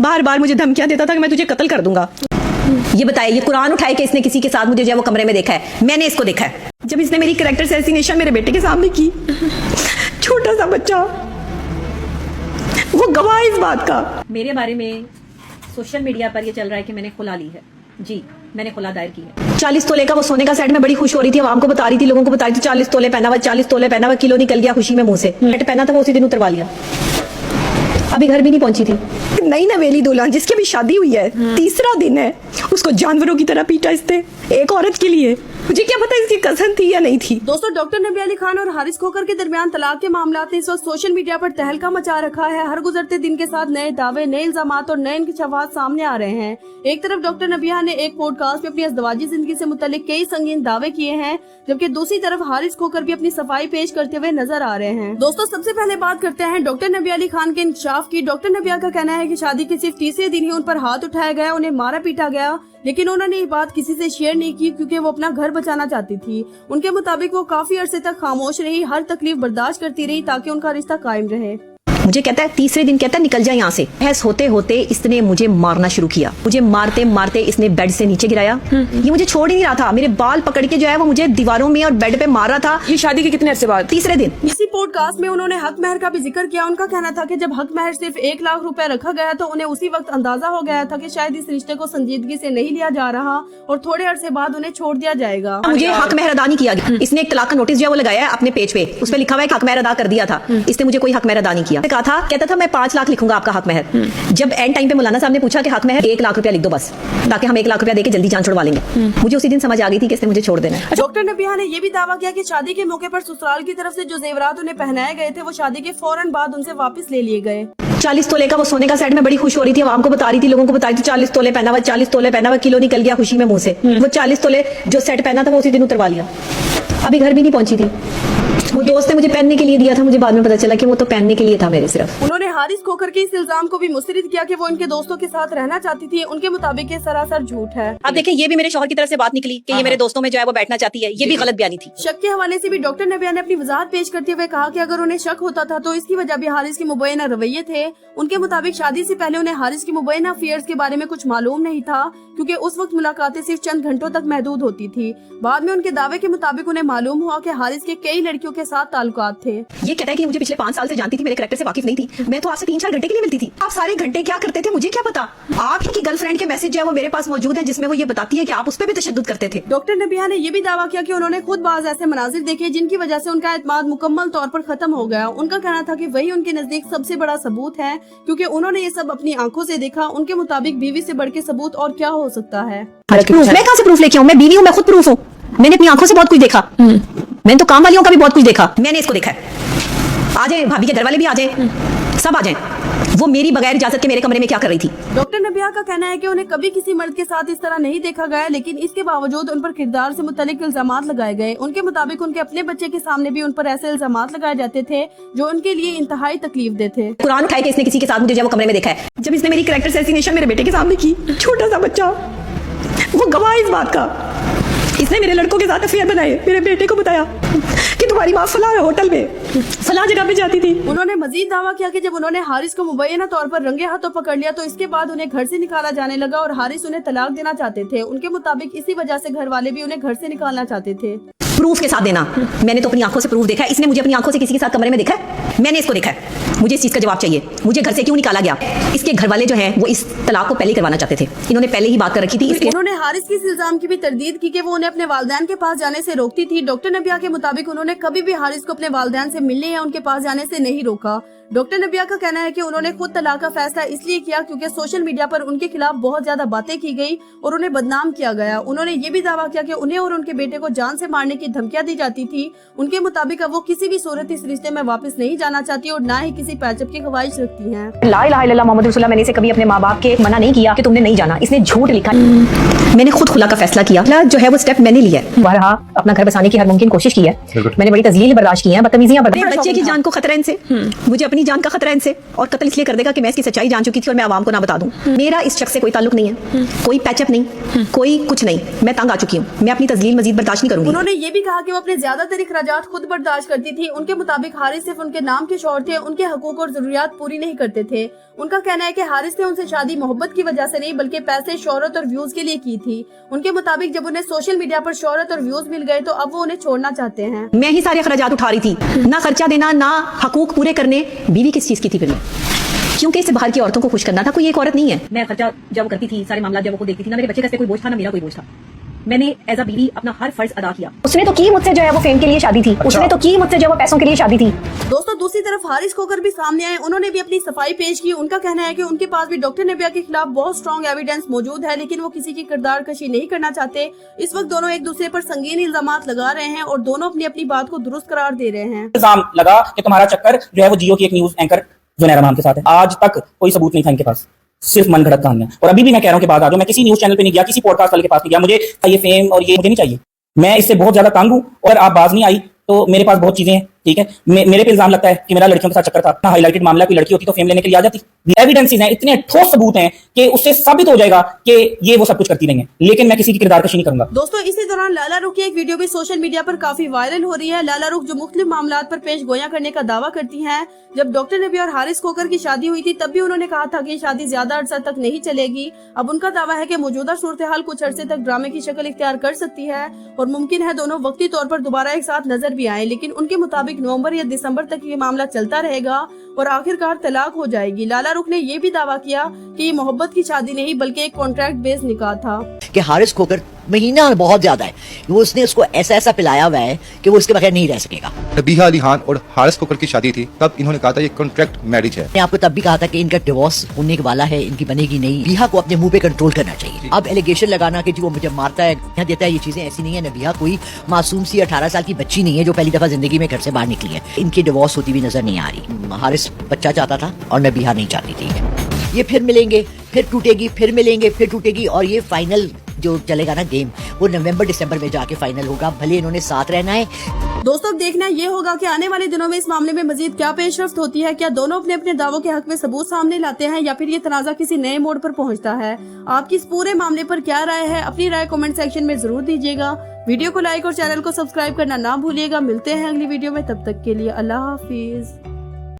बार बार मुझे धमकियां देता था कि मैं तुझे कत्ल कर दूंगा। ये बताइए, ये कुरान उठाए कि इसने किसी के साथ मुझे जो है वो कमरे में देखा है? मैंने इसको देखा है। जब इसने मेरी कैरेक्टर असैसिनेशन मेरे बेटे के सामने की, छोटा सा बच्चा, वो गवाह इस बात का। मेरे बारे में सोशल मीडिया पर ये चल रहा है कि मैंने खुला ली है। जी, मैंने खुला दायर की है। 40 तोले का वो सोने का सेट में बड़ी खुश हो रही थी, आवाम को बता रही थी, लोगों को बता रही थी 40 तोले पहना हुआ, 40 तोले पहना हुआ, किलो निकल गया खुशी में मुंह से। सेट पहना था वो उसी दिन उतरवा लिया, अभी घर भी नहीं पहुंची थी। नई नवेली दुल्हन जिसकी अभी शादी हुई है, तीसरा दिन है, उसको जानवरों की तरह पीटा इसने एक औरत के लिए। मुझे क्या पता इसकी कज़न थी या नहीं थी। दोस्तों, डॉक्टर नबी अली खान और हारिस खोकर के दरमियान तलाक के मामलात ने इस वक्त सोशल मीडिया पर तहलका मचा रखा है। हर गुजरते दिन के साथ नए दावे, नए इल्जामात और नए इंकशाफात सामने आ रहे हैं। एक तरफ डॉक्टर नबिया ने एक पॉडकास्ट में अपनी अज़दवाजी जिंदगी से मुतालिक कई संगीन दावे किए हैं, जबकि दूसरी तरफ हारिस खोकर भी अपनी सफाई पेश करते हुए नजर आ रहे हैं। दोस्तों, सबसे पहले बात करते हैं डॉक्टर नबी अली खान के इंकशाफ की। डॉक्टर नबिया का कहना है कि शादी के सिर्फ तीसरे दिन ही उन पर हाथ उठाया गया, उन्हें मारा पीटा गया, लेकिन उन्होंने ये बात किसी से शेयर नहीं की क्योंकि वो अपना घर बचाना चाहती थी। उनके मुताबिक वो काफी अरसे तक खामोश रही, हर तकलीफ बर्दाश्त करती रही ताकि उनका रिश्ता कायम रहे। मुझे कहता है तीसरे दिन कहता है निकल जाए यहाँ से। बहस होते होते इसने मुझे मारना शुरू किया। मुझे मारते मारते इसने बेड से नीचे गिराया। ये मुझे छोड़ ही नहीं रहा था, मेरे बाल पकड़ के जो है वो मुझे दीवारों में और बेड पे मार रहा था। ये शादी के कितने अरसे बाद? तीसरे दिन। इसी पॉडकास्ट में उन्होंने हक महर का भी जिक्र किया। उनका कहना था कि जब हक महर सिर्फ 1 लाख रुपए रखा गया तो उन्हें उसी वक्त अंदाजा हो गया था कि शायद इस रिश्ते को संजीदगी से नहीं लिया जा रहा और थोड़े अरसे बाद उन्हें छोड़ दिया जाएगा। मुझे हक महर अदा नहीं किया गया। इसने एक तलाक का नोटिस जो है वो लगाया है अपने पेज पे, उस पर लिखा हुआ है कि हक महर अदा कर दिया था। इसने मुझे कोई हक महर अदा नहीं किया। कहा था, कहता था मैं 5 लाख लिखूंगा आपका हक महर। जब एंड टाइम पे मौलाना साहब ने पूछा कि हक महर 1 लाख रुपया लिख दो बस, ताकि हम 1 लाख रुपया देके जल्दी जान छुड़वा लेंगे। मुझे उसी दिन समझ आ गई थी कि इसने मुझे छोड़ देना है। डॉक्टर नबिया ने यह भी दावा किया कि शादी के मौके पर ससुराल की तरफ से जो जेवरात उन्हें पहनाए गए थे वो शादी के फौरन बाद उनसे वापस ले लिए गए। 40 तोले का वो सोने का सेट में बड़ी खुश हो रही थी, आवाम को बता रही थी, लोगों को बता रही थी 40 तोले पहना हुआ, 40 तोले पहना हुआ, किलो निकल गया खुशी में मुंह से। वो 40 तोले जो सेट पहना था वो उसी दिन उतरवा लिया, अभी घर भी नहीं पहुंची थी। वो दोस्त ने मुझे पहनने के लिए दिया था, मुझे बाद में पता चला कि वो तो पहनने के लिए था मेरे सिर्फ। उन्होंने हारिस खोकर के इस इल्जाम को भी मुस्तरद किया कि वो इनके दोस्तों के साथ रहना चाहती थी। उनके मुताबिक ये सरासर झूठ है। अब देखिए, ये भी मेरे शौहर की तरफ से बात निकली कि ये मेरे दोस्तों में जो है वो बैठना चाहती है, ये भी गलत बयानी थी। शक के हवाले से भी डॉक्टर नबिया ने अपनी वजाहत पेश करते हुए कहा कि अगर उन्हें शक होता था तो इसकी वजह भी हारिस के मुबैना रवैये थे। उनके मुताबिक शादी से पहले उन्हें हारिस की मुबैना अफेयर्स के बारे में कुछ मालूम नहीं था क्योंकि उस वक्त मुलाकातें सिर्फ चंद घंटों तक महदूद होती थी। बाद में उनके दावे के मुताबिक उन्हें मालूम हुआ कि हारिस के कई लड़कियों के साथ ताल्लुकात थे। ये कहता है कि मुझे पिछले 5 साल से जानती थी, मेरे कैरेक्टर से वाकिफ नहीं थी, मैं तो आपसे 3-4 घंटे के लिए मिलती थी। आप सारे घंटे क्या करते थे मुझे क्या पता। आपकी गर्लफ्रेंड के मैसेज जो है वो मेरे पास मौजूद है जिसमें वो ये बताती है कि आप उस पर भी तशद्दुद करते थे। डॉक्टर नबिया ने यह भी दावा किया कि उन्होंने खुद बाज ऐसे मनाजिर देखे जिनकी वजह से उनका एतमाद मुकम्मल तौर पर खत्म हो गया। उनका कहना था कि वही उनके नजदीक सबसे बड़ा सबूत है क्योंकि उन्होंने ये सब अपनी आंखों से देखा। उनके मुताबिक बीवी से बढ़ के सबूत और क्या हो सकता है। मैं कहाँ से प्रूफ लेके आऊँ? मैं बीवी हूँ, मैं खुद प्रूफ हूँ। मैंने अपनी आंखों से बहुत कुछ देखा। मैंने तो काम वालियों का भी बहुत कुछ देखा। मैंने इसको देखा है। आ जाए भाभी के घर वाले भी आ जाए, सब आ जाए। वो मेरी बगैर इजाजत के मेरे कमरे में क्या कर रही थी? डॉक्टर नबिया का कहना है कि उन्हें कभी किसी मर्द के साथ इस तरह नहीं देखा गया, लेकिन इसके बावजूद उन पर किरदार से मुतालिक इल्जामात लगाए गए। उनके मुताबिक उनके अपने बच्चे के सामने भी उन पर ऐसे इल्जामात लगाए जाते थे जो उनके लिए इंतहाई तकलीफ दे थे। कुरान उठाए कि इसने किसी के साथ मुझे जो है वो कमरे में देखा है। जब इसने मेरी कैरेक्टर असैसिनेशन मेरे बेटे के सामने की, छोटा सा बच्चा, वो गवाह इस बात का। इसने मेरे लड़कों के साथ अफेयर बनाए, मेरे बेटे को बताया कि तुम्हारी माँ फला होटल में फला जगह पे जाती थी। उन्होंने मजीद दावा किया कि जब उन्होंने हारिस को मुबैना तौर पर रंगे हाथों पकड़ लिया तो इसके बाद उन्हें घर से निकाला जाने लगा और हारिस उन्हें तलाक देना चाहते थे। उनके मुताबिक इसी वजह से घर वाले भी उन्हें घर से निकालना चाहते थे। प्रूफ के साथ देना, मैंने तो अपनी आंखों से प्रूफ देखा है। इसने मुझे अपनी आंखों से किसी के साथ कमरे में देखा है, मैंने इसको देखा है। मुझे इस चीज का जवाब चाहिए, मुझे घर से क्यों निकाला गया? इसके घर वाले जो हैं वो इस तलाक को पहले ही करवाना चाहते थे, इन्होंने पहले ही बात कर रखी थी। उन्होंने हारिस की इस इल्जाम की भी तरदीद की कि वो उन्हें अपने वालिदैन के पास जाने से रोकती थी। डॉक्टर नबिया के मुताबिक उन्होंने कभी भी हारिस को अपने वालिदैन से मिलने या उनके पास जाने से नहीं रोका। डॉक्टर नबिया का कहना है कि उन्होंने खुद तलाक का फैसला इसलिए किया क्योंकि सोशल मीडिया पर उनके खिलाफ बहुत ज्यादा बातें की गई और उन्हें बदनाम किया गया। उन्होंने ये भी दावा किया कि उन्हें और उनके बेटे को जान से मारने की धमकियां दी जाती थी। उनके मुताबिक अब वो किसी भी सूरत इस रिश्ते में वापस नहीं जाना चाहती और न ही किसी पैचअप की ख्वाहिश रखती हैं। ला इलाहा इल्लल्लाह मोहम्मद रसूलुल्लाह, मैंने इसे कभी अपने माँ बाप के मना नहीं किया कि तुमने नहीं जाना। इसने झूठ लिखा। मैंने खुद खुला का फैसला किया, जो है वो स्टेप मैंने लिया है। बहरहा अपना घर बसाने की हर मुमकिन कोशिश की है। मैंने बड़ी तज़लील बर्दाश्त की है, बदतमीजियां बर्दाश्त। बच्चे की जान को खतरा इनसे, मुझे अपनी जान का खतरा इनसे, और कत्ल इसलिए कर देगा कि मैं इसकी सच्चाई जान चुकी थी और मैं आवाम को ना बता दूं। मेरा इस शख्स से कोई ताल्लुक नहीं है, कोई पैचअप नहीं, कोई कुछ नहीं। मैं तंग आ चुकी हूँ, मैं अपनी तज़लील मजीद बर्दाश्त नहीं करूंगी। उन्होंने ये भी भी कहा कि वो अपने ज्यादातर अखराजात खुद बर्दाश्त करती थी। उनके मुताबिक हारिस सिर्फ उनके नाम के शौहर थे, उनके हकूक और जरूरियात पूरी नहीं करते थे। उनका कहना है कि हारिस ने उनसे शादी मोहब्बत की वजह से नहीं बल्कि पैसे, शोहरत और व्यूज के लिए की थी। उनके मुताबिक जब उन्हें सोशल मीडिया पर शोहरत और व्यूज मिल गए तो अब वो उन्हें छोड़ना चाहते हैं। मैं ही सारे अखराजात उठा रही थी, ना खर्चा देना ना हकूक पूरे करने। बीवी किस चीज की थी फिर मैं? क्योंकि इसे बाहर की औरतों को खुश करना था, कोई एक औरत नहीं है। मैं खर्चा जब करती थी, सारे मामला जब वो देखती थी, ना मेरे बच्चे का कोई बोझ था ना मेरा कोई बोझ था। मैंने एज अ बीवी अपना हर फर्ज अदा किया। उसने तो की मुझसे जो है वो फेम के लिए शादी थी। उसने तो की मुझसे जो वो पैसों के लिए शादी थी। दोस्तों दूसरी तरफ हारिस खोकर भी सामने आए, उन्होंने भी अपनी सफाई पेश की। उनका कहना है कि उनके पास भी डॉक्टर नबिया के खिलाफ बहुत स्ट्रॉन्ग एविडेंस मौजूद है, लेकिन वो किसी की किरदार कशी नहीं करना चाहते। इस वक्त दोनों एक दूसरे पर संगीन इल्जामात लगा रहे हैं और दोनों अपनी अपनी बात को दुरुस्त करार दे रहे हैं। इल्जाम लगा कि तुम्हारा चक्कर जो है वो जियो की एक न्यूज एंकर जुनैरा मैम के साथ है। आज तक कोई सबूत नहीं था इनके पास, सिर्फ मन घड़त कहानियां। और अभी भी मैं कह रहा हूं कि बात आ जाओ, मैं किसी न्यूज चैनल पे नहीं गया, किसी पॉडकास्ट वाले के पास नहीं गया, मुझे ये फेम और ये मुझे नहीं चाहिए। मैं इससे बहुत ज्यादा तंग हूं और आप बाज नहीं आई तो मेरे पास बहुत चीजें हैं, ठीक है। मेरे पे इल्जाम लगता है कि मेरा लड़कियों के साथ चक्कर था। ना हाईलाइटेड मामला, कोई लड़की होती तो फेम लेने के लिए आ जाती। एविडेंसेस हैं, इतने ठोस सबूत हैं कि उससे साबित हो जाएगा कि ये वो सब कुछ करती नहीं है, लेकिन मैं किसी की किरदार कशी नहीं करूंगा। दोस्तों इसी दौरान लाला रुख की एक वीडियो भी सोशल मीडिया पर काफी वायरल हो रही है। लाला रुख जो मुख्तलिफ मामलात पर पेश गोया करने का दावा करती हैं। जब डॉक्टर नबी और हारिस खोकर की शादी हुई थी तब भी उन्होंने कहा था कि शादी ज्यादा अरसा तक नहीं चलेगी। अब उनका दावा है कि मौजूदा सूरत हाल कुछ अरसे तक ड्रामे की शक्ल इख्तियार कर सकती है और मुमकिन है दोनों वक्ती तौर पर दोबारा एक साथ नजर भी आए, लेकिन उनके मुताबिक नवंबर या दिसंबर तक ये मामला चलता रहेगा और आखिरकार तलाक हो जाएगी। लाला रुख ने ये भी दावा किया कि ये मोहब्बत की शादी नहीं बल्कि एक कॉन्ट्रैक्ट बेस्ड निकाह था। कि हारिस खोकर महीना बहुत ज्यादा है, वो उसने उसको ऐसा ऐसा पिलाया हुआ है कि वो उसके बगैर नहीं रह सकेगा। नबीहा अली खान और हारिस खोकर की शादी थी, तब इन्होंने कहा था ये कॉन्ट्रैक्ट मैरिज है। मैंने आपको तब भी कहा था कि इनका डिवोर्स होने वाला है, इनकी बनेगी नहीं। नबीहा को अपने मुंह पे कंट्रोल करना चाहिए। अब एलिगेशन लगाना कि जी वो मुझे मारता है, यहाँ देता है, ये चीजें ऐसी नहीं है। नबीहा कोई मासूम सी 18 साल की बच्ची नहीं है जो पहली दफा जिंदगी में घर से बाहर निकली है। इनकी डिवोर्स होती हुई नजर नहीं आ रही। हारिस बच्चा चाहता था और नबीहा नहीं चाहती थी। ये फिर मिलेंगे, फिर टूटेगी, फिर मिलेंगे, फिर टूटेगी और ये फाइनल जो चलेगा ना गेम वो नवंबर दिसंबर में जाके फाइनल होगा। भले इन्होंने साथ रहना है। दोस्तों अब देखना ये होगा कि आने वाले दिनों में इस मामले में मजीद क्या पेशरफ्त होती है। क्या दोनों अपने अपने दावों के हक में सबूत सामने लाते हैं या फिर ये तनाजा किसी नए मोड़ पर पहुंचता है। आपकी इस पूरे मामले पर क्या राय है, अपनी राय कमेंट सेक्शन में जरूर दीजिएगा। वीडियो को लाइक और चैनल को सब्सक्राइब करना ना भूलिएगा। मिलते हैं अगली वीडियो में, तब तक के लिए अल्लाह हाफिज।